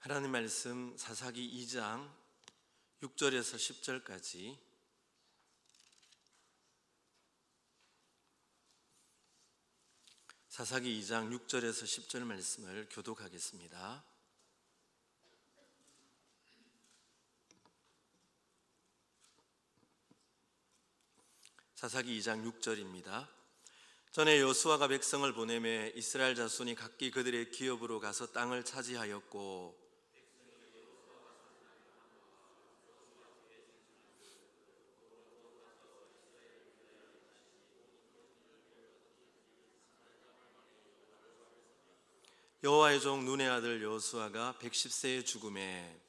하나님 말씀 사사기 2장 6절에서 10절까지 사사기 2장 6절에서 10절 말씀을 교독하겠습니다. 사사기 2장 6절입니다. 전에 여호수아가 백성을 보내매 이스라엘 자손이 각기 그들의 기업으로 가서 땅을 차지하였고 여호와의 종 눈의 아들 여호수아가 110세에 죽음에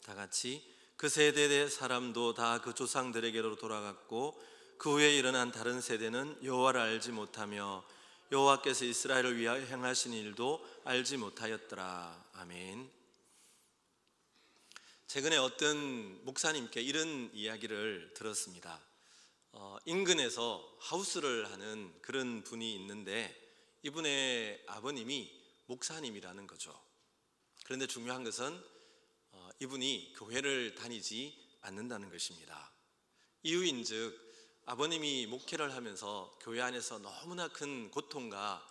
다같이 그 세대의 사람도 다 그 조상들에게로 돌아갔고 그 후에 일어난 다른 세대는 여호와를 알지 못하며 여호와께서 이스라엘을 위하여 행하신 일도 알지 못하였더라. 아멘. 최근에 어떤 목사님께 이런 이야기를 들었습니다. 인근에서 하우스를 하는 그런 분이 있는데 이분의 아버님이 목사님이라는 거죠. 그런데 중요한 것은 이분이 교회를 다니지 않는다는 것입니다. 이유인즉 아버님이 목회를 하면서 교회 안에서 너무나 큰 고통과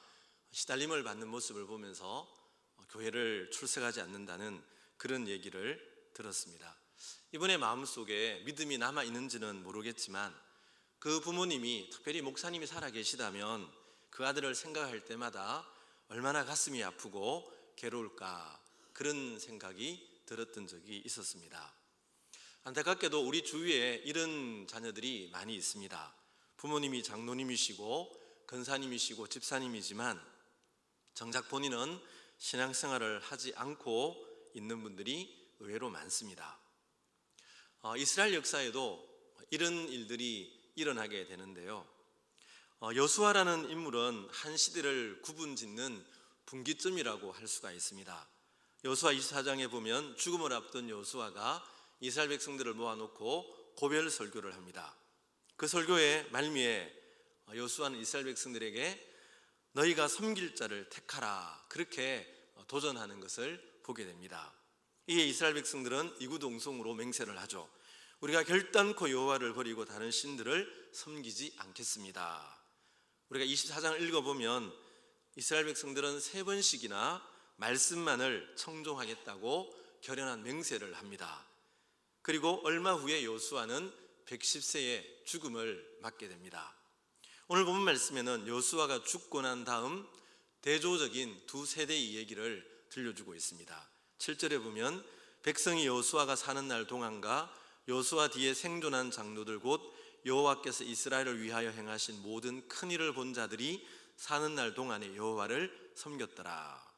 시달림을 받는 모습을 보면서 교회를 출석하지 않는다는 그런 얘기를 들었습니다. 이분의 마음속에 믿음이 남아 있는지는 모르겠지만 그 부모님이 특별히 목사님이 살아 계시다면 그 아들을 생각할 때마다 얼마나 가슴이 아프고 괴로울까 그런 생각이 들었던 적이 있었습니다. 안타깝게도 우리 주위에 이런 자녀들이 많이 있습니다. 부모님이 장로님이시고 권사님이시고 집사님이지만 정작 본인은 신앙생활을 하지 않고 있는 분들이 의외로 많습니다. 이스라엘 역사에도 이런 일들이 일어나게 되는데요. 여수아라는 인물은 한 시대를 구분짓는 분기점이라고 할 수가 있습니다. 여수아 24장에 보면 죽음을 앞둔 여수아가 이스라엘 백성들을 모아놓고 고별 설교를 합니다. 그 설교의 말미에 여수아는 이스라엘 백성들에게 너희가 섬길 자를 택하라 그렇게 도전하는 것을 보게 됩니다. 이에 이스라엘 백성들은 이구동성으로 맹세를 하죠. 우리가 결단코 여호와를 버리고 다른 신들을 섬기지 않겠습니다. 우리가 24장을 읽어보면 이스라엘 백성들은 3번씩이나 말씀만을 청종하겠다고 결연한 맹세를 합니다. 그리고 얼마 후에 여호수아는 110세의 죽음을 맞게 됩니다. 오늘 본문 말씀에는 여호수아가 죽고 난 다음 대조적인 두 세대의 얘기를 들려주고 있습니다. 7절에 보면 백성이 여호수아가 사는 날 동안과 여호수아 뒤에 생존한 장로들 곧 여호와께서 이스라엘을 위하여 행하신 모든 큰 일을 본 자들이 사는 날 동안에 여호와를 섬겼더라.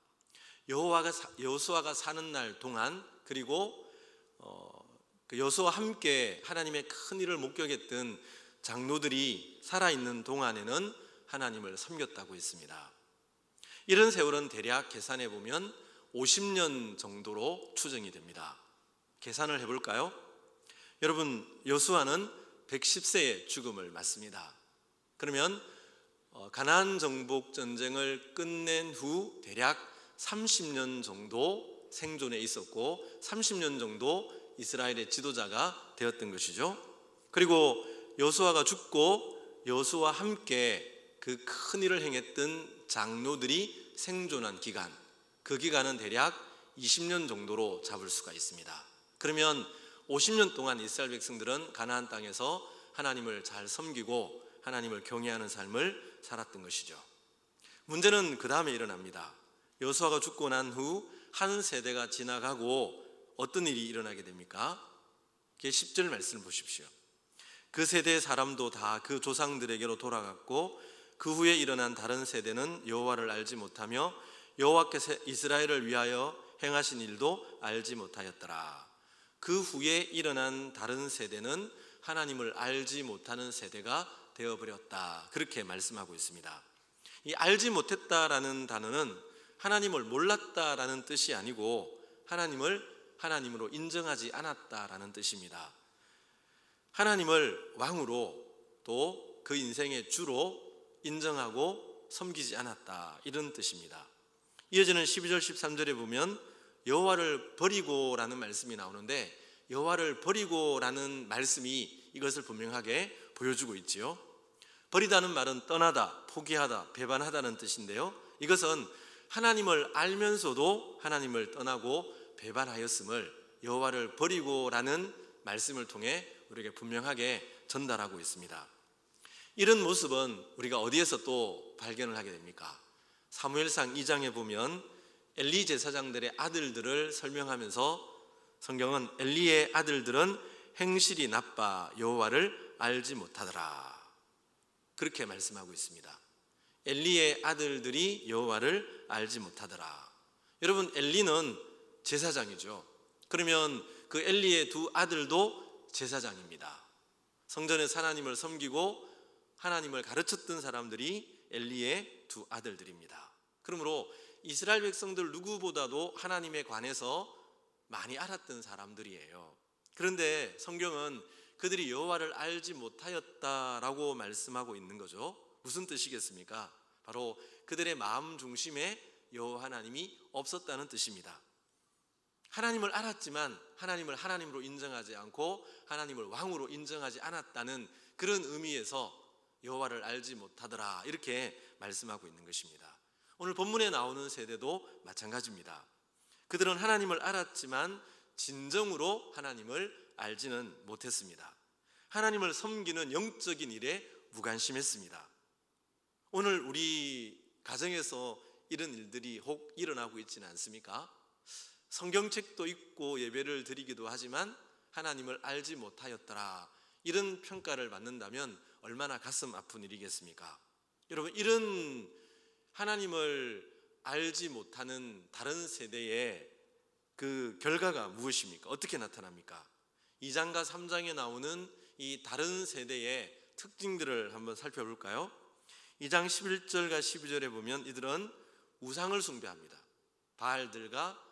여호수아가 사는 날 동안 그리고 여호수아와 함께 하나님의 큰 일을 목격했던 장로들이 살아있는 동안에는 하나님을 섬겼다고 했습니다. 이런 세월은 대략 계산해 보면 50년 정도로 추정이 됩니다. 계산을 해볼까요? 여러분, 여호수아는 110세의 죽음을 맞습니다. 그러면 가나안 정복 전쟁을 끝낸 후 대략 30년 정도 생존해 있었고 30년 정도 이스라엘의 지도자가 되었던 것이죠. 그리고 여호수아가 죽고 여호수아와 함께 그 큰 일을 행했던 장로들이 생존한 기간, 그 기간은 대략 20년 정도로 잡을 수가 있습니다. 그러면 50년 동안 이스라엘 백성들은 가나안 땅에서 하나님을 잘 섬기고 하나님을 경외하는 삶을 살았던 것이죠. 문제는 그 다음에 일어납니다. 여호수아가 죽고 난 후 한 세대가 지나가고 어떤 일이 일어나게 됩니까? 10절 말씀을 보십시오. 그 세대의 사람도 다 그 조상들에게로 돌아갔고 그 후에 일어난 다른 세대는 여호와를 알지 못하며 여호와께서 이스라엘을 위하여 행하신 일도 알지 못하였더라. 그 후에 일어난 다른 세대는 하나님을 알지 못하는 세대가 되어버렸다. 그렇게 말씀하고 있습니다. 이 알지 못했다라는 단어는 하나님을 몰랐다라는 뜻이 아니고 하나님을 하나님으로 인정하지 않았다라는 뜻입니다. 하나님을 왕으로 또 그 인생의 주로 인정하고 섬기지 않았다, 이런 뜻입니다. 이어지는 12절 13절에 보면 여호와를 버리고라는 말씀이 나오는데, 여호와를 버리고라는 말씀이 이것을 분명하게 보여주고 있지요. 버리다는 말은 떠나다, 포기하다, 배반하다는 뜻인데요, 이것은 하나님을 알면서도 하나님을 떠나고 배반하였음을 여호와를 버리고라는 말씀을 통해 우리에게 분명하게 전달하고 있습니다. 이런 모습은 우리가 어디에서 또 발견을 하게 됩니까? 사무엘상 2장에 보면 엘리 제사장들의 아들들을 설명하면서 성경은 엘리의 아들들은 행실이 나빠 여호와를 알지 못하더라, 그렇게 말씀하고 있습니다. 엘리의 아들들이 여호와를 알지 못하더라. 여러분, 엘리는 제사장이죠. 그러면 그 엘리의 두 아들도 제사장입니다. 성전에서 하나님을 섬기고 하나님을 가르쳤던 사람들이 엘리의 두 아들들입니다. 그러므로 이스라엘 백성들 누구보다도 하나님에 관해서 많이 알았던 사람들이에요. 그런데 성경은 그들이 여호와를 알지 못하였다라고 말씀하고 있는 거죠. 무슨 뜻이겠습니까? 바로 그들의 마음 중심에 여호와 하나님이 없었다는 뜻입니다. 하나님을 알았지만 하나님을 하나님으로 인정하지 않고 하나님을 왕으로 인정하지 않았다는 그런 의미에서 여호와를 알지 못하더라, 이렇게 말씀하고 있는 것입니다. 오늘 본문에 나오는 세대도 마찬가지입니다. 그들은 하나님을 알았지만 진정으로 하나님을 알지는 못했습니다. 하나님을 섬기는 영적인 일에 무관심했습니다. 오늘 우리 가정에서 이런 일들이 혹 일어나고 있지는 않습니까? 성경책도 읽고 예배를 드리기도 하지만 하나님을 알지 못하였더라, 이런 평가를 받는다면 얼마나 가슴 아픈 일이겠습니까? 여러분, 이런 하나님을 알지 못하는 다른 세대의 그 결과가 무엇입니까? 어떻게 나타납니까? 2장과 3장에 나오는 이 다른 세대의 특징들을 한번 살펴볼까요? 2장 11절과 12절에 보면 이들은 우상을 숭배합니다. 바알들과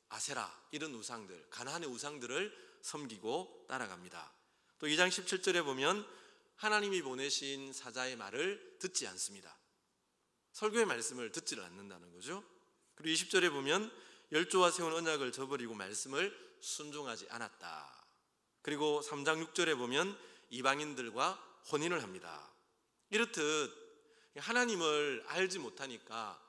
아세라, 이런 우상들, 가나안의 우상들을 섬기고 따라갑니다. 또 2장 17절에 보면 하나님이 보내신 사자의 말을 듣지 않습니다. 설교의 말씀을 듣지를 않는다는 거죠. 그리고 20절에 보면 열조와 세운 언약을 저버리고 말씀을 순종하지 않았다. 그리고 3장 6절에 보면 이방인들과 혼인을 합니다. 이렇듯 하나님을 알지 못하니까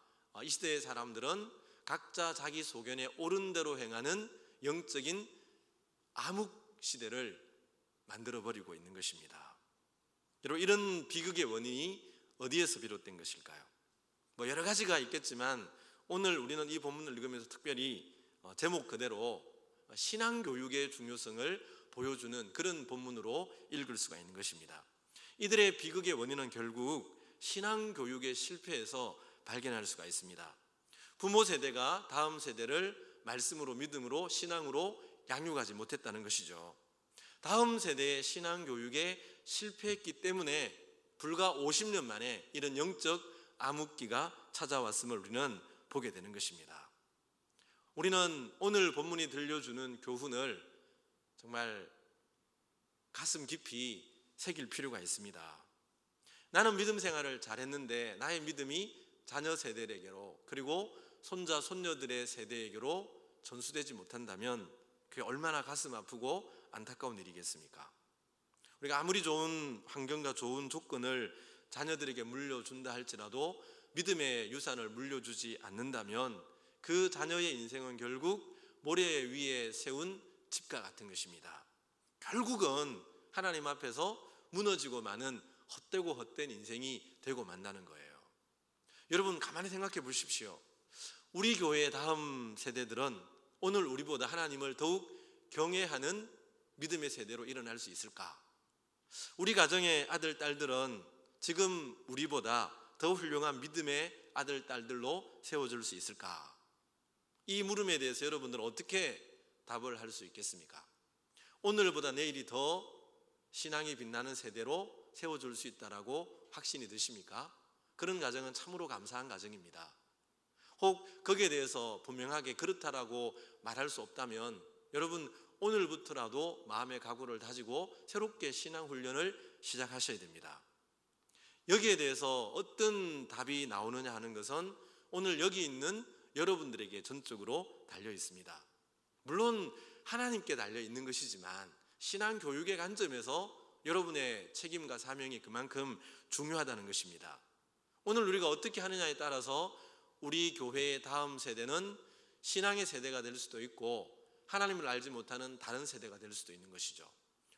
이 시대의 사람들은 각자 자기 소견에 옳은 대로 행하는 영적인 암흑 시대를 만들어버리고 있는 것입니다. 여러분, 이런 비극의 원인이 어디에서 비롯된 것일까요? 여러 가지가 있겠지만 오늘 우리는 이 본문을 읽으면서 특별히 제목 그대로 신앙교육의 중요성을 보여주는 그런 본문으로 읽을 수가 있는 것입니다. 이들의 비극의 원인은 결국 신앙교육의 실패에서 발견할 수가 있습니다. 부모 세대가 다음 세대를 말씀으로, 믿음으로, 신앙으로 양육하지 못했다는 것이죠. 다음 세대의 신앙교육에 실패했기 때문에 불과 50년 만에 이런 영적 암흑기가 찾아왔음을 우리는 보게 되는 것입니다. 우리는 오늘 본문이 들려주는 교훈을 정말 가슴 깊이 새길 필요가 있습니다. 나는 믿음 생활을 잘했는데 나의 믿음이 자녀 세대에게로, 그리고 손자 손녀들의 세대에게로 전수되지 못한다면 그게 얼마나 가슴 아프고 안타까운 일이겠습니까? 우리가 아무리 좋은 환경과 좋은 조건을 자녀들에게 물려준다 할지라도 믿음의 유산을 물려주지 않는다면 그 자녀의 인생은 결국 모래 위에 세운 집과 같은 것입니다. 결국은 하나님 앞에서 무너지고 마는 헛되고 헛된 인생이 되고 만다는 거예요. 여러분, 가만히 생각해 보십시오. 우리 교회의 다음 세대들은 오늘 우리보다 하나님을 더욱 경외하는 믿음의 세대로 일어날 수 있을까? 우리 가정의 아들, 딸들은 지금 우리보다 더 훌륭한 믿음의 아들, 딸들로 세워줄 수 있을까? 이 물음에 대해서 여러분들은 어떻게 답을 할 수 있겠습니까? 오늘보다 내일이 더 신앙이 빛나는 세대로 세워줄 수 있다라고 확신이 드십니까? 그런 가정은 참으로 감사한 가정입니다. 혹 거기에 대해서 분명하게 그렇다라고 말할 수 없다면 여러분, 오늘부터라도 마음의 각오를 다지고 새롭게 신앙 훈련을 시작하셔야 됩니다. 여기에 대해서 어떤 답이 나오느냐 하는 것은 오늘 여기 있는 여러분들에게 전적으로 달려 있습니다. 물론 하나님께 달려 있는 것이지만 신앙교육의 관점에서 여러분의 책임과 사명이 그만큼 중요하다는 것입니다. 오늘 우리가 어떻게 하느냐에 따라서 우리 교회의 다음 세대는 신앙의 세대가 될 수도 있고 하나님을 알지 못하는 다른 세대가 될 수도 있는 것이죠.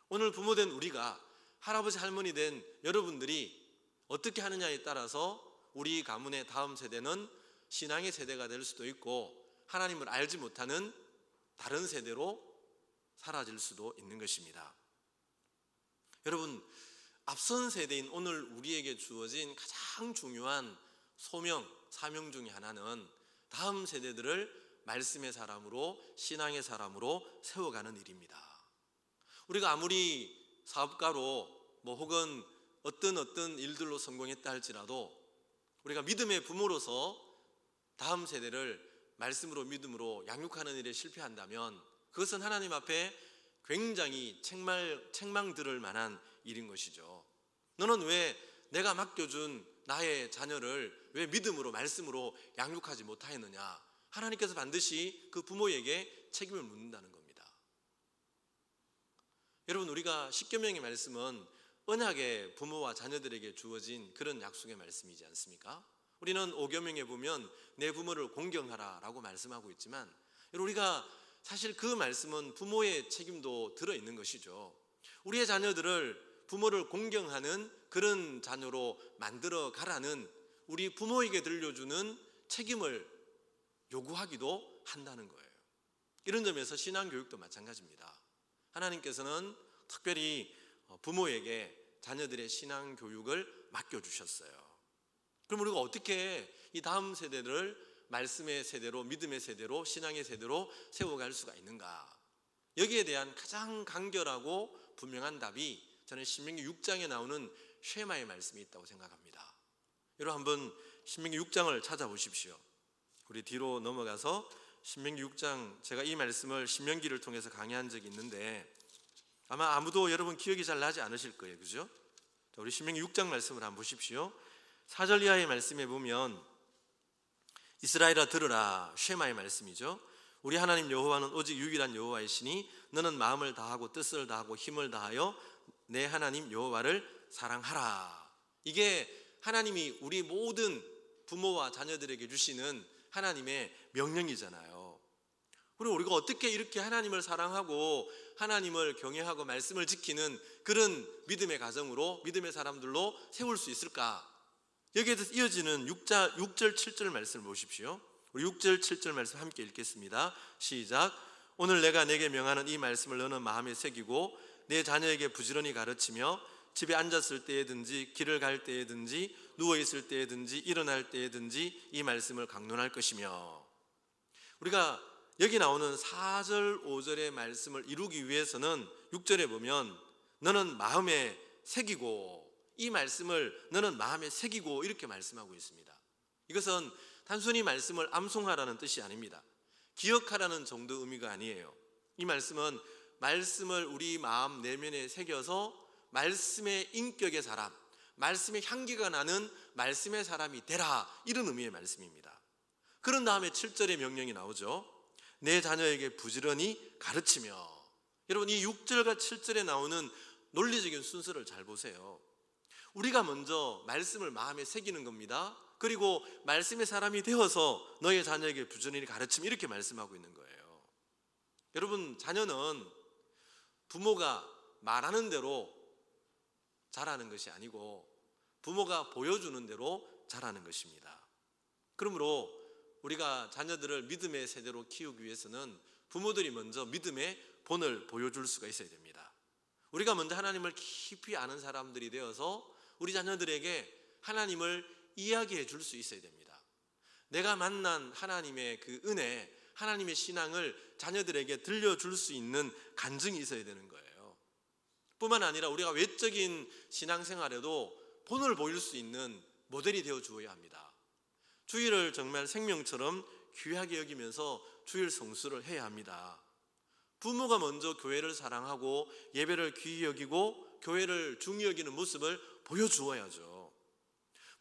오늘 부모된 우리가, 할아버지 할머니 된 여러분들이 어떻게 하느냐에 따라서 우리 가문의 다음 세대는 신앙의 세대가 될 수도 있고 하나님을 알지 못하는 다른 세대로 사라질 수도 있는 것입니다. 여러분, 앞선 세대인 오늘 우리에게 주어진 가장 중요한 소명, 사명 중에 하나는 다음 세대들을 말씀의 사람으로, 신앙의 사람으로 세워가는 일입니다. 우리가 아무리 사업가로 혹은 어떤 일들로 성공했다 할지라도 우리가 믿음의 부모로서 다음 세대를 말씀으로 믿음으로 양육하는 일에 실패한다면 그것은 하나님 앞에 굉장히 책망 들을 만한 일인 것이죠. 너는 왜 내가 맡겨준 나의 자녀를 왜 믿음으로 말씀으로 양육하지 못하였느냐? 하나님께서 반드시 그 부모에게 책임을 묻는다는 겁니다. 여러분, 우리가 십계명의 말씀은 언약의 부모와 자녀들에게 주어진 그런 약속의 말씀이지 않습니까? 우리는 오계명에 보면 내 부모를 공경하라 라고 말씀하고 있지만 우리가 사실 그 말씀은 부모의 책임도 들어있는 것이죠. 우리의 자녀들을 부모를 공경하는 그런 자녀로 만들어 가라는 우리 부모에게 들려주는 책임을 요구하기도 한다는 거예요. 이런 점에서 신앙교육도 마찬가지입니다. 하나님께서는 특별히 부모에게 자녀들의 신앙교육을 맡겨주셨어요. 그럼 우리가 어떻게 이 다음 세대를 말씀의 세대로, 믿음의 세대로, 신앙의 세대로 세워갈 수가 있는가? 여기에 대한 가장 간결하고 분명한 답이 저는 신명기 6장에 나오는 쉐마의 말씀이 있다고 생각합니다. 여러분 한번 신명기 6장을 찾아보십시오. 우리 뒤로 넘어가서 신명기 6장, 제가 이 말씀을 신명기를 통해서 강의한 적이 있는데 아마 아무도 여러분 기억이 잘 나지 않으실 거예요. 그죠? 우리 신명기 6장 말씀을 한번 보십시오. 4절 이하의 말씀에 보면 이스라엘아 들으라, 쉐마의 말씀이죠. 우리 하나님 여호와는 오직 유일한 여호와이시니 너는 마음을 다하고 뜻을 다하고 힘을 다하여 내 하나님 여호와를 사랑하라. 이게 하나님이 우리 모든 부모와 자녀들에게 주시는 하나님의 명령이잖아요. 그리고 우리가 어떻게 이렇게 하나님을 사랑하고 하나님을 경외하고 말씀을 지키는 그런 믿음의 가정으로, 믿음의 사람들로 세울 수 있을까? 여기에 대해서 이어지는 6절 7절 말씀을 보십시오. 우리 6절 7절 말씀 함께 읽겠습니다. 시작. 오늘 내가 내게 명하는 이 말씀을 너는 마음에 새기고 내 자녀에게 부지런히 가르치며 집에 앉았을 때에든지 길을 갈 때에든지 누워있을 때에든지 일어날 때에든지 이 말씀을 강론할 것이며. 우리가 여기 나오는 4절 5절의 말씀을 이루기 위해서는 6절에 보면 너는 마음에 새기고, 이 말씀을 너는 마음에 새기고 이렇게 말씀하고 있습니다. 이것은 단순히 말씀을 암송하라는 뜻이 아닙니다. 기억하라는 정도 의미가 아니에요. 이 말씀은 말씀을 우리 마음 내면에 새겨서 말씀의 인격의 사람, 말씀의 향기가 나는 말씀의 사람이 되라, 이런 의미의 말씀입니다. 그런 다음에 7절의 명령이 나오죠. 내 자녀에게 부지런히 가르치며. 여러분, 이 6절과 7절에 나오는 논리적인 순서를 잘 보세요. 우리가 먼저 말씀을 마음에 새기는 겁니다. 그리고 말씀의 사람이 되어서 너의 자녀에게 부지런히 가르치며, 이렇게 말씀하고 있는 거예요. 여러분, 자녀는 부모가 말하는 대로 자라는 것이 아니고 부모가 보여주는 대로 자라는 것입니다. 그러므로 우리가 자녀들을 믿음의 세대로 키우기 위해서는 부모들이 먼저 믿음의 본을 보여줄 수가 있어야 됩니다. 우리가 먼저 하나님을 깊이 아는 사람들이 되어서 우리 자녀들에게 하나님을 이야기해 줄 수 있어야 됩니다. 내가 만난 하나님의 그 은혜, 하나님의 신앙을 자녀들에게 들려줄 수 있는 간증이 있어야 되는 거예요. 뿐만 아니라 우리가 외적인 신앙생활에도 본을 보일 수 있는 모델이 되어 주어야 합니다. 주일을 정말 생명처럼 귀하게 여기면서 주일 성수를 해야 합니다. 부모가 먼저 교회를 사랑하고 예배를 귀히 여기고 교회를 중히 여기는 모습을 보여주어야죠.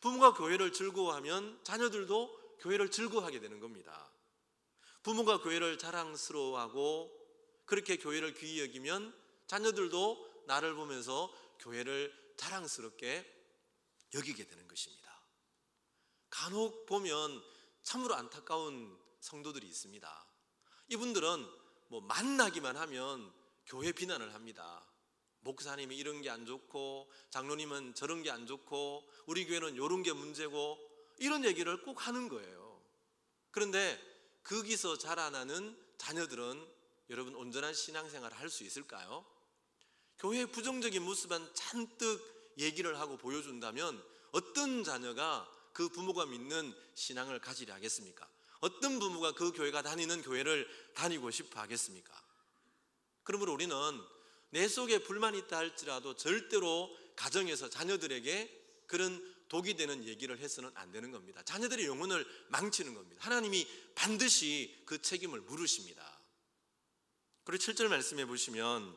부모가 교회를 즐거워하면 자녀들도 교회를 즐거워하게 되는 겁니다. 부모가 교회를 자랑스러워하고 그렇게 교회를 귀히 여기면 자녀들도 나를 보면서 교회를 자랑스럽게 여기게 되는 것입니다. 간혹 보면 참으로 안타까운 성도들이 있습니다. 이분들은 만나기만 하면 교회 비난을 합니다. 목사님이 이런 게 안 좋고 장로님은 저런 게 안 좋고 우리 교회는 이런 게 문제고 이런 얘기를 꼭 하는 거예요. 그런데 거기서 자라나는 자녀들은 여러분 온전한 신앙생활을 할 수 있을까요? 교회의 부정적인 모습만 잔뜩 얘기를 하고 보여준다면 어떤 자녀가 그 부모가 믿는 신앙을 가지려 하겠습니까? 어떤 부모가 그 교회가 다니는 교회를 다니고 싶어 하겠습니까? 그러므로 우리는 내 속에 불만이 있다 할지라도 절대로 가정에서 자녀들에게 그런 독이 되는 얘기를 해서는 안 되는 겁니다. 자녀들의 영혼을 망치는 겁니다. 하나님이 반드시 그 책임을 물으십니다. 그리고 7절 말씀해 보시면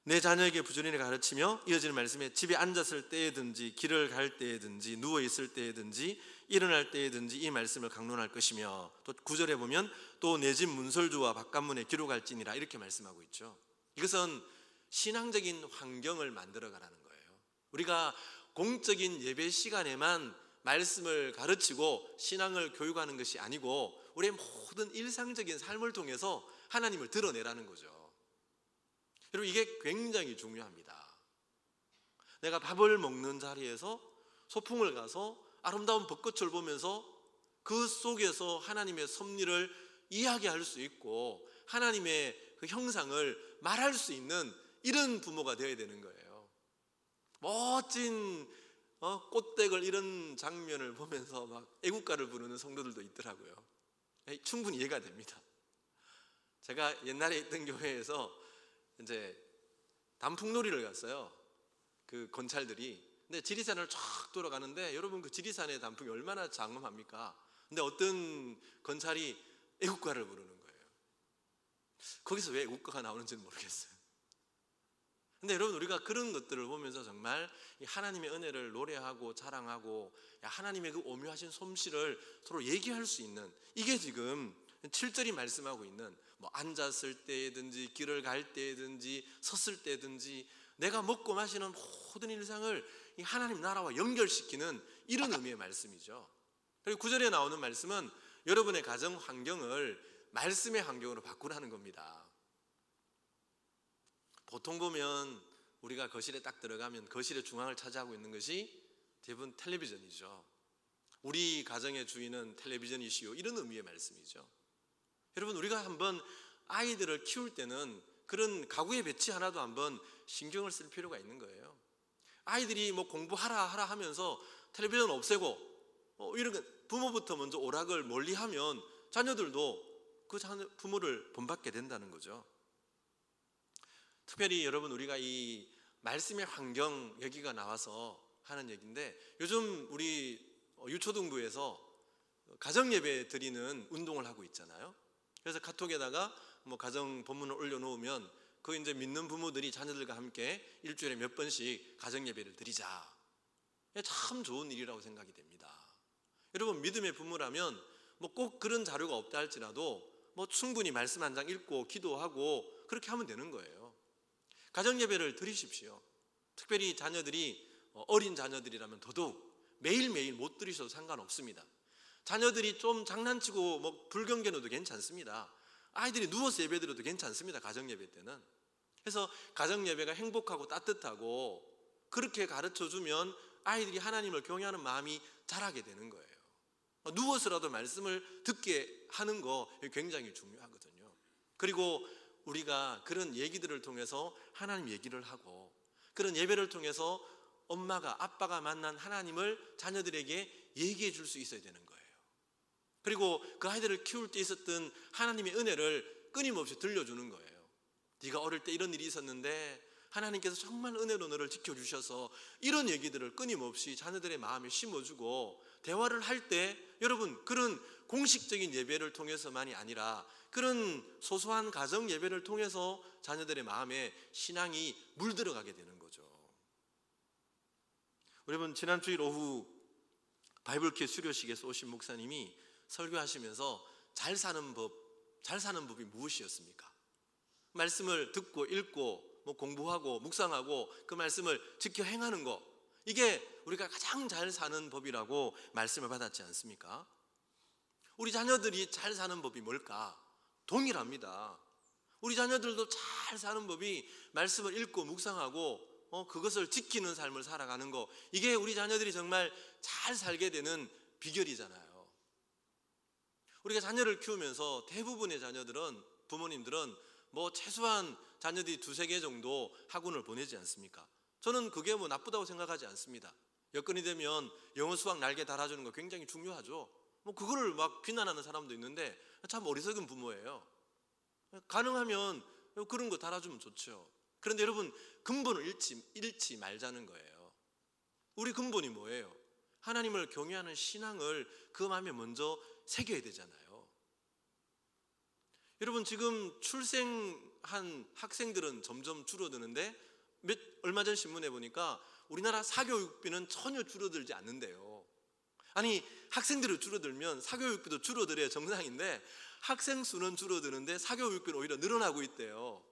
내 자녀에게 부지런히 가르치며 이어지는 말씀에 집에 앉았을 때에든지 길을 갈 때에든지 누워있을 때에든지 일어날 때에든지 이 말씀을 강론할 것이며 또 9절에 보면 또 내 집 문설주와 바깥문에 기록할지니라 이렇게 말씀하고 있죠. 이것은 신앙적인 환경을 만들어 가라는 거예요. 우리가 공적인 예배 시간에만 말씀을 가르치고 신앙을 교육하는 것이 아니고 우리의 모든 일상적인 삶을 통해서 하나님을 드러내라는 거죠. 여러분 이게 굉장히 중요합니다. 내가 밥을 먹는 자리에서 소풍을 가서 아름다운 벚꽃을 보면서 그 속에서 하나님의 섭리를 이야기할 수 있고 하나님의 그 형상을 말할 수 있는 이런 부모가 되어야 되는 거예요. 멋진 꽃대걸 이런 장면을 보면서 막 애국가를 부르는 성도들도 있더라고요. 충분히 이해가 됩니다. 제가 옛날에 있던 교회에서 이제 단풍놀이를 갔어요. 그 건찰들이. 근데 지리산을 쫙 돌아가는데 여러분 그 지리산의 단풍이 얼마나 장엄합니까? 근데 어떤 건찰이 애국가를 부르는 거예요. 거기서 왜 애국가가 나오는지는 모르겠어요. 근데 여러분 우리가 그런 것들을 보면서 정말 하나님의 은혜를 노래하고 자랑하고 하나님의 그 오묘하신 솜씨를 서로 얘기할 수 있는 이게 지금 7절이 말씀하고 있는 앉았을 때든지 길을 갈 때든지 섰을 때든지 내가 먹고 마시는 모든 일상을 이 하나님 나라와 연결시키는 이런 의미의 말씀이죠. 그리고 9절에 나오는 말씀은 여러분의 가정 환경을 말씀의 환경으로 바꾸라는 겁니다. 보통 보면 우리가 거실에 딱 들어가면 거실의 중앙을 차지하고 있는 것이 대부분 텔레비전이죠. 우리 가정의 주인은 텔레비전이시오 이런 의미의 말씀이죠. 여러분 우리가 한번 아이들을 키울 때는 그런 가구의 배치 하나도 한번 신경을 쓸 필요가 있는 거예요. 아이들이 공부하라 하면서 텔레비전 없애고 이런 부모부터 먼저 오락을 멀리하면 자녀들도 그 부모를 본받게 된다는 거죠. 특별히 여러분 우리가 이 말씀의 환경 얘기가 나와서 하는 얘기인데 요즘 우리 유초등부에서 가정예배 드리는 운동을 하고 있잖아요. 그래서 카톡에다가 가정 본문을 올려놓으면 그 이제 믿는 부모들이 자녀들과 함께 일주일에 몇 번씩 가정예배를 드리자. 참 좋은 일이라고 생각이 됩니다. 여러분 믿음의 부모라면 꼭 그런 자료가 없다 할지라도 충분히 말씀 한 장 읽고 기도하고 그렇게 하면 되는 거예요. 가정예배를 드리십시오. 특별히 자녀들이 어린 자녀들이라면 더더욱 매일매일 못 드리셔도 상관없습니다. 자녀들이 좀 장난치고 불경계노도 괜찮습니다. 아이들이 누워서 예배드려도 괜찮습니다. 가정예배 때는. 그래서 가정예배가 행복하고 따뜻하고 그렇게 가르쳐주면 아이들이 하나님을 경외하는 마음이 자라게 되는 거예요. 누워서라도 말씀을 듣게 하는 거 굉장히 중요하거든요. 그리고 우리가 그런 얘기들을 통해서 하나님 얘기를 하고 그런 예배를 통해서 엄마가 아빠가 만난 하나님을 자녀들에게 얘기해 줄 수 있어야 되는 거예요. 그리고 그 아이들을 키울 때 있었던 하나님의 은혜를 끊임없이 들려주는 거예요. 네가 어릴 때 이런 일이 있었는데 하나님께서 정말 은혜로 너를 지켜주셔서 이런 얘기들을 끊임없이 자녀들의 마음에 심어주고 대화를 할 때 여러분 그런 공식적인 예배를 통해서만이 아니라 그런 소소한 가정 예배를 통해서 자녀들의 마음에 신앙이 물들어가게 되는 거죠. 여러분 지난 주일 오후 바이블캐 수료식에서 오신 목사님이 설교하시면서 잘 사는 법이 무엇이었습니까? 말씀을 듣고 읽고 공부하고 묵상하고 그 말씀을 지켜 행하는 거, 이게 우리가 가장 잘 사는 법이라고 말씀을 받았지 않습니까? 우리 자녀들이 잘 사는 법이 뭘까? 동일합니다. 우리 자녀들도 잘 사는 법이 말씀을 읽고 묵상하고 그것을 지키는 삶을 살아가는 거, 이게 우리 자녀들이 정말 잘 살게 되는 비결이잖아요. 우리가 자녀를 키우면서 대부분의 자녀들은, 부모님들은 최소한 자녀들이 2-3개 정도 학원을 보내지 않습니까? 저는 그게 나쁘다고 생각하지 않습니다. 여건이 되면 영어 수학 날개 달아주는 거 굉장히 중요하죠. 그거를 막 비난하는 사람도 있는데 참 어리석은 부모예요. 가능하면 그런 거 달아주면 좋죠. 그런데 여러분, 근본을 잃지 말자는 거예요. 우리 근본이 뭐예요? 하나님을 경외하는 신앙을 그 마음에 먼저 새겨야 되잖아요. 여러분, 지금 출생한 학생들은 점점 줄어드는데 얼마 전 신문에 보니까 우리나라 사교육비는 전혀 줄어들지 않는데요. 아니, 학생들이 줄어들면 사교육비도 줄어들어야 정상인데 학생 수는 줄어드는데 사교육비는 오히려 늘어나고 있대요.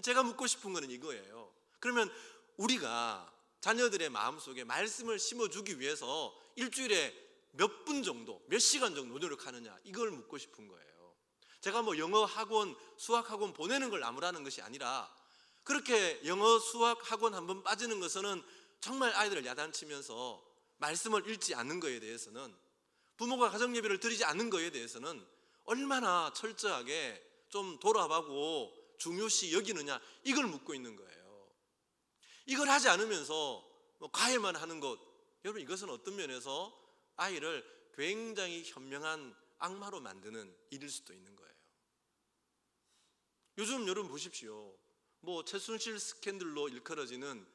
제가 묻고 싶은 거는 이거예요. 그러면 우리가 자녀들의 마음속에 말씀을 심어주기 위해서 일주일에 몇 분 정도, 몇 시간 정도 노력하느냐, 이걸 묻고 싶은 거예요. 제가 영어 학원, 수학 학원 보내는 걸 나무라는 것이 아니라, 그렇게 영어 수학 학원 한번 빠지는 것은 정말 아이들을 야단치면서 말씀을 읽지 않는 것에 대해서는, 부모가 가정예배를 드리지 않는 것에 대해서는 얼마나 철저하게 좀 돌아보고 중요시 여기느냐, 이걸 묻고 있는 거예요. 이걸 하지 않으면서 과외만 하는 것, 여러분, 이것은 어떤 면에서 아이를 굉장히 현명한 악마로 만드는 일일 수도 있는 거예요. 요즘 여러분 보십시오. 최순실 스캔들로 일컬어지는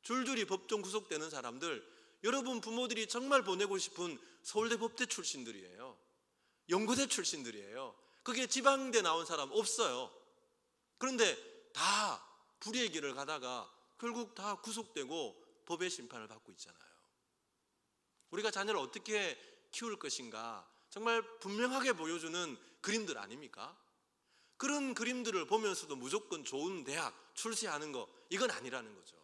줄줄이 법정 구속되는 사람들, 여러분 부모들이 정말 보내고 싶은 서울대 법대 출신들이에요. 연고대 출신들이에요. 그게 지방대 나온 사람 없어요. 그런데 다 불의의 길을 가다가 결국 다 구속되고 법의 심판을 받고 있잖아요. 우리가 자녀를 어떻게 키울 것인가 정말 분명하게 보여주는 그림들 아닙니까? 그런 그림들을 보면서도 무조건 좋은 대학 출세하는 거, 이건 아니라는 거죠.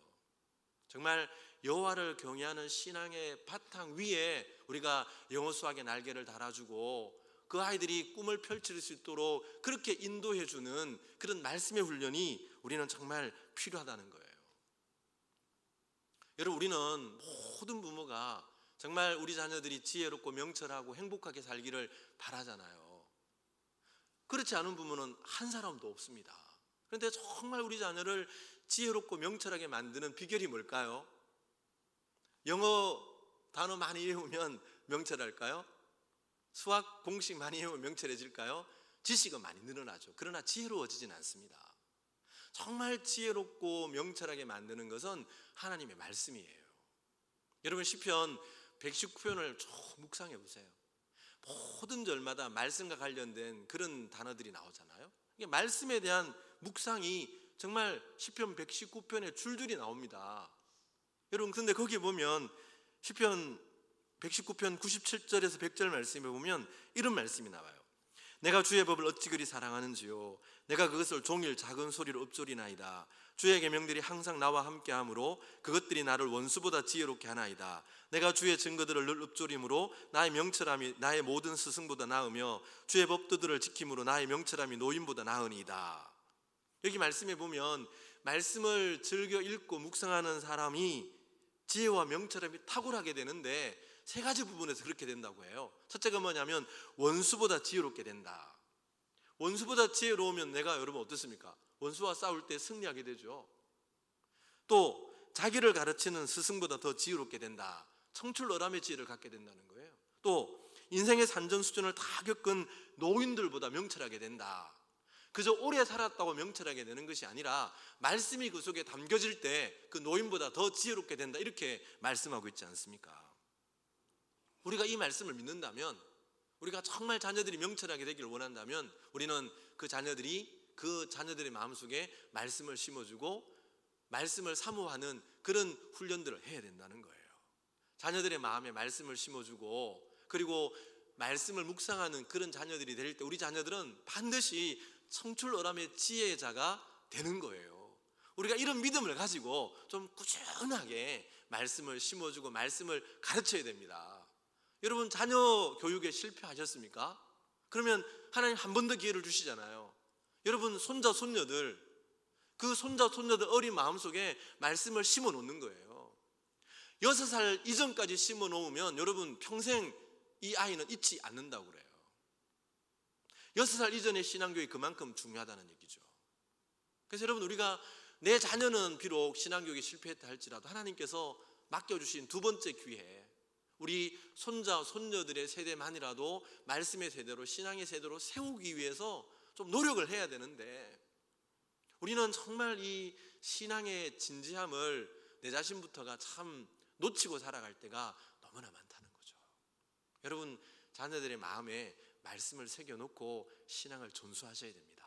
정말 여호와를 경외하는 신앙의 바탕 위에 우리가 영어 수학의 날개를 달아주고 그 아이들이 꿈을 펼칠 수 있도록 그렇게 인도해주는 그런 말씀의 훈련이 우리는 정말 필요하다는 거예요. 여러분, 우리는 모든 부모가 정말 우리 자녀들이 지혜롭고 명철하고 행복하게 살기를 바라잖아요. 그렇지 않은 부모는 한 사람도 없습니다. 그런데 정말 우리 자녀를 지혜롭고 명철하게 만드는 비결이 뭘까요? 영어 단어 많이 외우면 명철할까요? 수학 공식 많이 외우면 명철해질까요? 지식은 많이 늘어나죠. 그러나 지혜로워지진 않습니다. 정말 지혜롭고 명철하게 만드는 것은 하나님의 말씀이에요. 여러분, 시편 119편을 쭉 묵상해 보세요. 모든 절마다 말씀과 관련된 그런 단어들이 나오잖아요. 이게 말씀에 대한 묵상이 정말 시편 119편에 줄줄이 나옵니다. 여러분, 근데 거기 보면 시편 119편 97절에서 100절 말씀에 보면 이런 말씀이 나와요. 내가 주의 법을 어찌 그리 사랑하는지요, 내가 그것을 종일 작은 소리로 읊조리나이다. 주의 계명들이 항상 나와 함께하므로 그것들이 나를 원수보다 지혜롭게 하나이다. 내가 주의 증거들을 늘 읊조림으로 나의 명철함이 나의 모든 스승보다 나으며 주의 법도들을 지킴으로 나의 명철함이 노인보다 나으니이다. 여기 말씀에 보면 말씀을 즐겨 읽고 묵상하는 사람이 지혜와 명철함이 탁월하게 되는데 3가지 부분에서 그렇게 된다고 해요. 첫째가 뭐냐면 원수보다 지혜롭게 된다. 원수보다 지혜로우면 내가, 여러분 어떻습니까? 원수와 싸울 때 승리하게 되죠. 또 자기를 가르치는 스승보다 더 지혜롭게 된다. 청출어람의 지혜를 갖게 된다는 거예요. 또 인생의 산전수전을 다 겪은 노인들보다 명철하게 된다. 그저 오래 살았다고 명철하게 되는 것이 아니라 말씀이 그 속에 담겨질 때 그 노인보다 더 지혜롭게 된다, 이렇게 말씀하고 있지 않습니까? 우리가 이 말씀을 믿는다면, 우리가 정말 자녀들이 명철하게 되기를 원한다면 우리는 그 자녀들의 마음속에 말씀을 심어주고 말씀을 사모하는 그런 훈련들을 해야 된다는 거예요. 자녀들의 마음에 말씀을 심어주고, 그리고 말씀을 묵상하는 그런 자녀들이 될 때 우리 자녀들은 반드시 청출어람의 지혜자가 되는 거예요. 우리가 이런 믿음을 가지고 좀 꾸준하게 말씀을 심어주고 말씀을 가르쳐야 됩니다. 여러분, 자녀 교육에 실패하셨습니까? 그러면 하나님 한 번 더 기회를 주시잖아요. 여러분, 손자 손녀들, 그 손자 손녀들 어린 마음속에 말씀을 심어 놓는 거예요. 6살 이전까지 심어 놓으면 여러분 평생 이 아이는 잊지 않는다고 그래요. 6살 이전의 신앙교육이 그만큼 중요하다는 얘기죠. 그래서 여러분, 우리가 내 자녀는 비록 신앙교육에 실패했다 할지라도 하나님께서 맡겨주신 두 번째 기회, 우리 손자 손녀들의 세대만이라도 말씀의 세대로, 신앙의 세대로 세우기 위해서 좀 노력을 해야 되는데, 우리는 정말 이 신앙의 진지함을 내 자신부터가 참 놓치고 살아갈 때가 너무나 많다는 거죠. 여러분, 자녀들의 마음에 말씀을 새겨놓고 신앙을 전수하셔야 됩니다.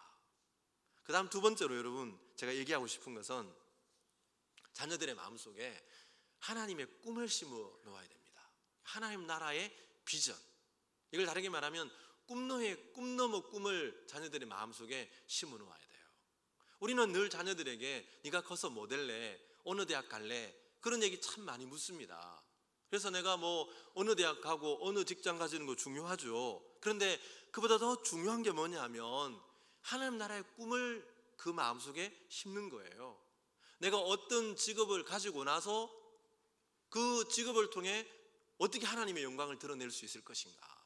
그 다음 두 번째로 여러분, 제가 얘기하고 싶은 것은 자녀들의 마음속에 하나님의 꿈을 심어 놓아야 됩니다. 하나님 나라의 비전, 이걸 다르게 말하면 꿈 넘어 꿈을 자녀들의 마음속에 심어 놓아야 돼요. 우리는 늘 자녀들에게 네가 커서 뭐 될래? 어느 대학 갈래? 그런 얘기 참 많이 묻습니다. 그래서 내가 뭐 어느 대학 가고 어느 직장 가지는 거 중요하죠. 그런데 그보다 더 중요한 게 뭐냐 하면 하나님 나라의 꿈을 그 마음속에 심는 거예요. 내가 어떤 직업을 가지고 나서 그 직업을 통해 어떻게 하나님의 영광을 드러낼 수 있을 것인가,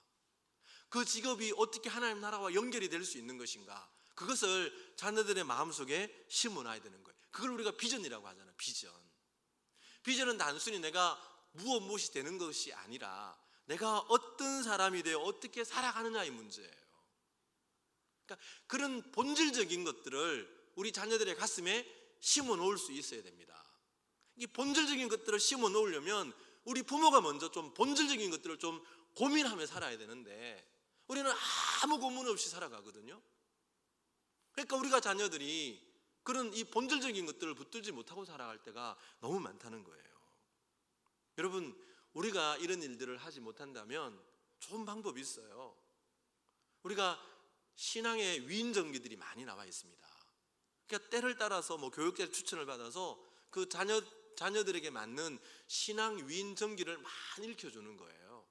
그 직업이 어떻게 하나님 나라와 연결이 될 수 있는 것인가, 그것을 자녀들의 마음속에 심어놔야 되는 거예요. 그걸 우리가 비전이라고 하잖아요. 비전은 단순히 내가 무엇이 되는 것이 아니라 내가 어떤 사람이 되어 어떻게 살아가느냐의 문제예요. 그러니까 그런 본질적인 것들을 우리 자녀들의 가슴에 심어 놓을 수 있어야 됩니다. 이 본질적인 것들을 심어 놓으려면 우리 부모가 먼저 좀 본질적인 것들을 좀 고민하며 살아야 되는데 우리는 아무 고민 없이 살아가거든요. 그러니까 우리가 자녀들이 그런 이 본질적인 것들을 붙들지 못하고 살아갈 때가 너무 많다는 거예요. 여러분, 우리가 이런 일들을 하지 못한다면 좋은 방법이 있어요. 우리가 신앙의 위인전기들이 많이 나와 있습니다. 그러니까 때를 따라서 뭐 교육자 추천을 받아서 그 자녀들에게 맞는 신앙 위인전기를 많이 읽혀주는 거예요.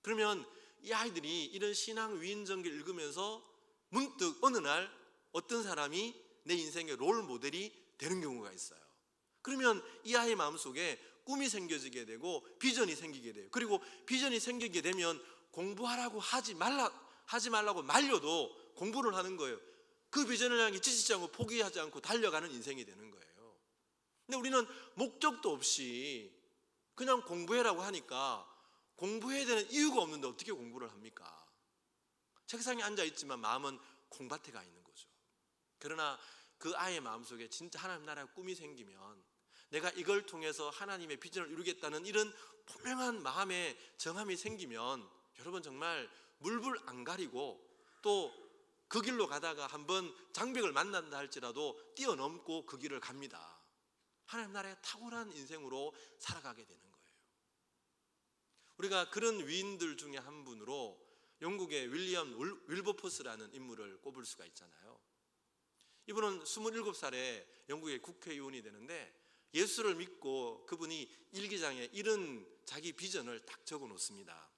그러면 이 아이들이 이런 신앙 위인전기를 읽으면서 문득 어느 날 어떤 사람이 내 인생의 롤 모델이 되는 경우가 있어요. 그러면 이 아이의 마음속에 꿈이 생겨지게 되고 비전이 생기게 돼요. 그리고 비전이 생기게 되면 공부하라고 하지 말라고 말려도 공부를 하는 거예요. 그 비전을 향해 지치지 않고 포기하지 않고 달려가는 인생이 되는 거예요. 근데 우리는 목적도 없이 그냥 공부해라고 하니까 공부해야 되는 이유가 없는데 어떻게 공부를 합니까? 책상에 앉아 있지만 마음은 콩밭에 가 있는 거죠. 그러나 그 아이의 마음속에 진짜 하나님 나라의 꿈이 생기면 내가 이걸 통해서 하나님의 비전을 이루겠다는 이런 분명한 마음의 정함이 생기면 여러분 정말 물불 안 가리고 또 그 길로 가다가 한번 장벽을 만난다 할지라도 뛰어넘고 그 길을 갑니다. 하나님 나라의 탁월한 인생으로 살아가게 되는 거예요. 우리가 그런 위인들 중에 한 분으로 영국의 윌리엄 윌버포스라는 인물을 꼽을 수가 있잖아요. 이분은 27살에 영국의 국회의원이 되는데 예수를 믿고 그분이 일기장에 이런 자기 비전을 딱 적어 놓습니다.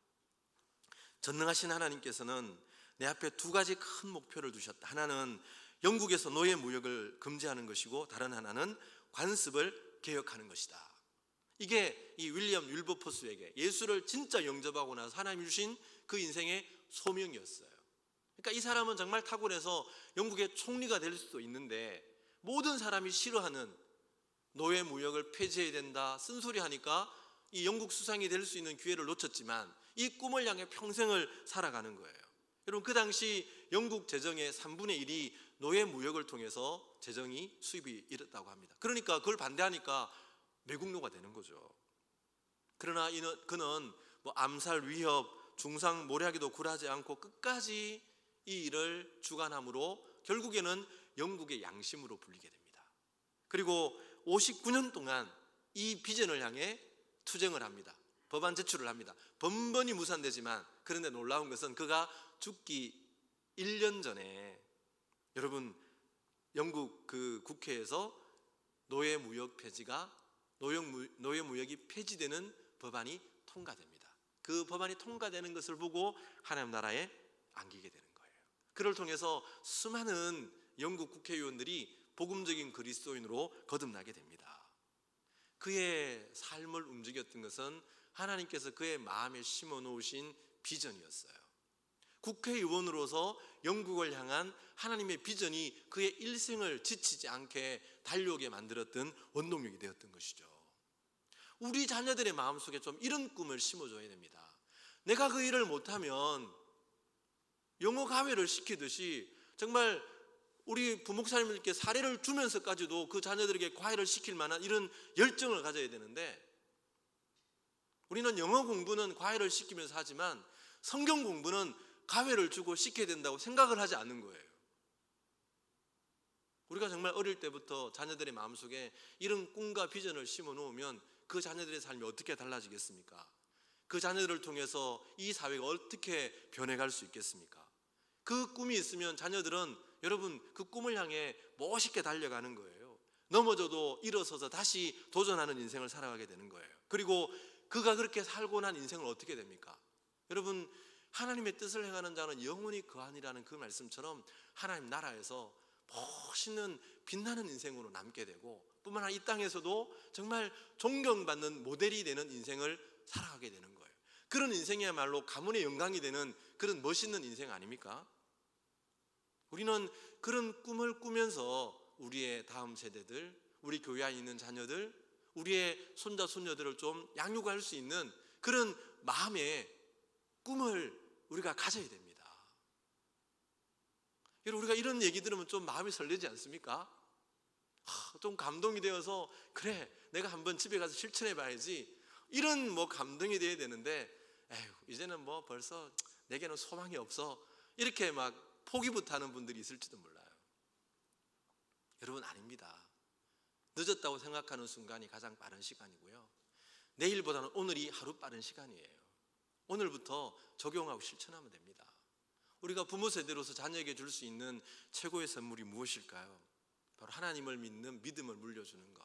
전능하신 하나님께서는 내 앞에 두 가지 큰 목표를 두셨다. 하나는 영국에서 노예 무역을 금지하는 것이고 다른 하나는 관습을 개혁하는 것이다. 이게 이 윌리엄 윌버포스에게 예수를 진짜 영접하고 나서 하나님이 주신 그 인생의 소명이었어요. 그러니까 이 사람은 정말 탁월해서 영국의 총리가 될 수도 있는데 모든 사람이 싫어하는 노예 무역을 폐지해야 된다 쓴소리하니까 이 영국 수상이 될 수 있는 기회를 놓쳤지만 이 꿈을 향해 평생을 살아가는 거예요. 여러분, 그 당시 영국 재정의 3분의 1이 노예 무역을 통해서 재정이 수입이 일었다고 합니다. 그러니까 그걸 반대하니까 매국노가 되는 거죠. 그러나 그는 뭐 암살 위협 중상모략에도 굴하지 않고 끝까지 이 일을 주관함으로 결국에는 영국의 양심으로 불리게 됩니다. 그리고 59년 동안 이 비전을 향해 투쟁을 합니다. 법안 제출을 합니다. 번번이 무산되지만, 그런데 놀라운 것은 그가 죽기 1년 전에 여러분 영국 그 국회에서 노예무역이 폐지되는 법안이 통과됩니다. 그 법안이 통과되는 것을 보고 하나님 나라에 안기게 되는 거예요. 그를 통해서 수많은 영국 국회의원들이 복음적인 그리스도인으로 거듭나게 됩니다. 그의 삶을 움직였던 것은 하나님께서 그의 마음에 심어 놓으신 비전이었어요. 국회의원으로서 영국을 향한 하나님의 비전이 그의 일생을 지치지 않게 달려오게 만들었던 원동력이 되었던 것이죠. 우리 자녀들의 마음속에 좀 이런 꿈을 심어줘야 됩니다. 내가 그 일을 못하면 영어 가외를 시키듯이 정말 우리 부목사님들께 사례를 주면서까지도 그 자녀들에게 과외를 시킬 만한 이런 열정을 가져야 되는데, 우리는 영어 공부는 과외를 시키면서 하지만 성경 공부는 가외를 주고 시켜야 된다고 생각을 하지 않는 거예요. 우리가 정말 어릴 때부터 자녀들의 마음속에 이런 꿈과 비전을 심어 놓으면 그 자녀들의 삶이 어떻게 달라지겠습니까? 그 자녀들을 통해서 이 사회가 어떻게 변해갈 수 있겠습니까? 그 꿈이 있으면 자녀들은 여러분 그 꿈을 향해 멋있게 달려가는 거예요. 넘어져도 일어서서 다시 도전하는 인생을 살아가게 되는 거예요. 그리고 그가 그렇게 살고 난 인생은 어떻게 됩니까? 여러분, 하나님의 뜻을 행하는 자는 영원히 거하니라는 그 말씀처럼 하나님 나라에서 멋있는 빛나는 인생으로 남게 되고, 뿐만 아니라 이 땅에서도 정말 존경받는 모델이 되는 인생을 살아가게 되는 거예요. 그런 인생이야말로 가문의 영광이 되는 그런 멋있는 인생 아닙니까? 우리는 그런 꿈을 꾸면서 우리의 다음 세대들, 우리 교회 안에 있는 자녀들, 우리의 손자 손녀들을 좀 양육할 수 있는 그런 마음의 꿈을 우리가 가져야 됩니다. 여러분, 우리가 이런 얘기 들으면 좀 마음이 설레지 않습니까? 좀 감동이 되어서 그래, 내가 한번 집에 가서 실천해 봐야지, 이런 뭐 감동이 돼야 되는데, 에휴, 이제는 뭐 벌써 내게는 소망이 없어, 이렇게 막 포기부터 하는 분들이 있을지도 몰라요. 여러분, 아닙니다. 늦었다고 생각하는 순간이 가장 빠른 시간이고요, 내일보다는 오늘이 하루 빠른 시간이에요. 오늘부터 적용하고 실천하면 됩니다. 우리가 부모 세대로서 자녀에게 줄 수 있는 최고의 선물이 무엇일까요? 바로 하나님을 믿는 믿음을 물려주는 것,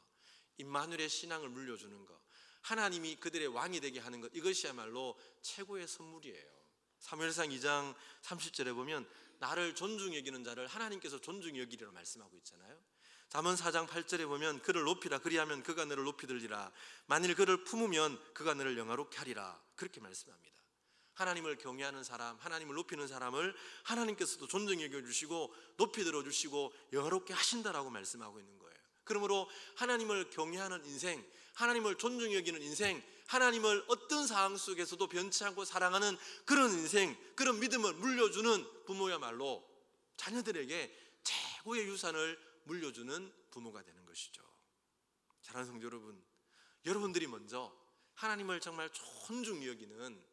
임마누엘의 신앙을 물려주는 것, 하나님이 그들의 왕이 되게 하는 것, 이것이야말로 최고의 선물이에요. 사무엘상 2장 30절에 보면 나를 존중히 여기는 자를 하나님께서 존중히 여기리라 말씀하고 있잖아요. 잠언 4장 8절에 보면 그를 높이라, 그리하면 그가 너를 높이 들리라, 만일 그를 품으면 그가 너를 영화롭게 하리라, 그렇게 말씀합니다. 하나님을 경외하는 사람, 하나님을 높이는 사람을 하나님께서도 존중히 여겨주시고 높이 들어주시고 영화롭게 하신다라고 말씀하고 있는 거예요. 그러므로 하나님을 경외하는 인생, 하나님을 존중히 여기는 인생, 하나님을 어떤 상황 속에서도 변치 않고 사랑하는 그런 인생, 그런 믿음을 물려주는 부모야말로 자녀들에게 최고의 유산을 물려주는 부모가 되는 것이죠. 사랑하는 성도 여러분, 여러분들이 먼저 하나님을 정말 존중히 여기는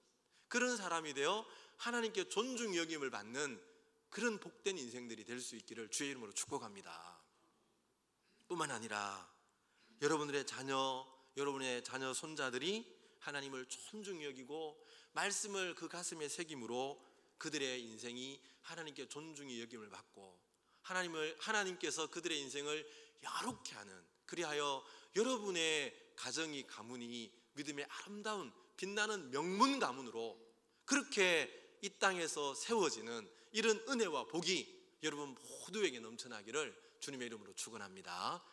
그런 사람이 되어 하나님께 존중히 여김을 받는 그런 복된 인생들이 될 수 있기를 주의 이름으로 축복합니다. 뿐만 아니라 여러분의 자녀 손자들이 하나님을 존중히 여기고 말씀을 그 가슴에 새김으로 그들의 인생이 하나님께 존중히 여김을 받고 하나님께서 그들의 인생을 야롭게 하는, 그리하여 여러분의 가정이, 가문이 믿음의 아름다운 빛나는 명문 가문으로 그렇게 이 땅에서 세워지는 이런 은혜와 복이 여러분 모두에게 넘쳐나기를 주님의 이름으로 축원합니다.